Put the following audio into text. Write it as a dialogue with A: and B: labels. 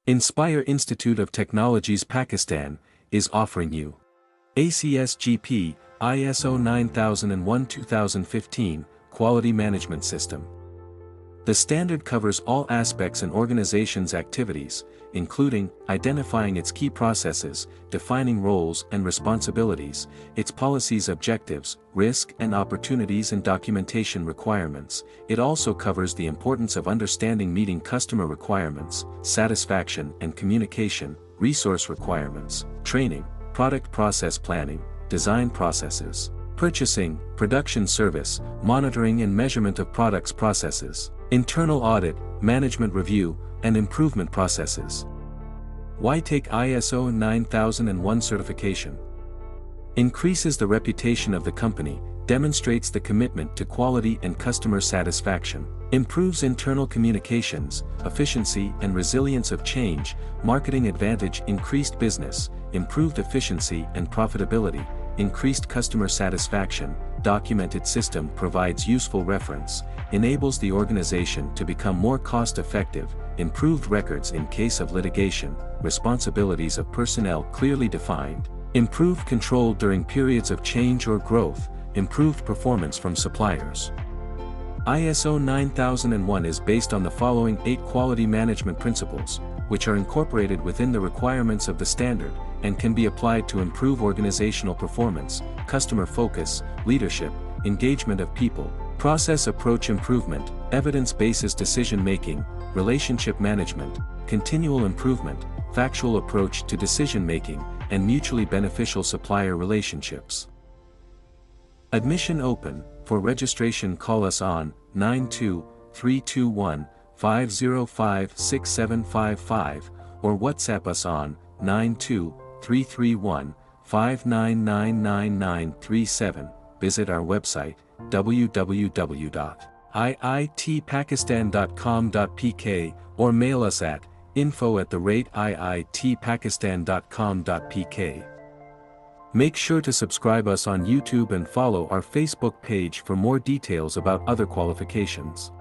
A: Inspire Institute of Technologies Pakistan is offering you ACS GP ISO 9001-2015 Quality Management System. The standard covers all aspects an organization's activities, including identifying its key processes, defining roles and responsibilities, its policies, objectives, risk and opportunities, and documentation requirements. It also covers the importance of understanding meeting customer requirements, satisfaction and communication, resource requirements, training, product process planning, design processes, purchasing, production service, monitoring and measurement of products processes, internal audit, management review, and improvement processes. Why take ISO 9001 certification? Increases the reputation of the company, demonstrates the commitment to quality and customer satisfaction, improves internal communications, efficiency and resilience of change, marketing advantage, increased business, improved efficiency and profitability, increased customer satisfaction, documented system provides useful reference, enables the organization to become more cost-effective, improved records in case of litigation, responsibilities of personnel clearly defined, improved control during periods of change or growth, improved performance from suppliers. ISO 9001 is based on the following 8 quality management principles, which are incorporated within the requirements of the standard, and can be applied to improve organizational performance, customer focus, leadership, engagement of people, process approach improvement, evidence-based decision-making, relationship management, continual improvement, factual approach to decision-making, and mutually beneficial supplier relationships. Admission open. For registration call us on 92-321-505-6755 or WhatsApp us on 92-331-5999937. Visit our website www.iitpakistan.com.pk or mail us at info@iitpakistan.com.pk. Make sure to subscribe us on YouTube and follow our Facebook page for more details about other qualifications.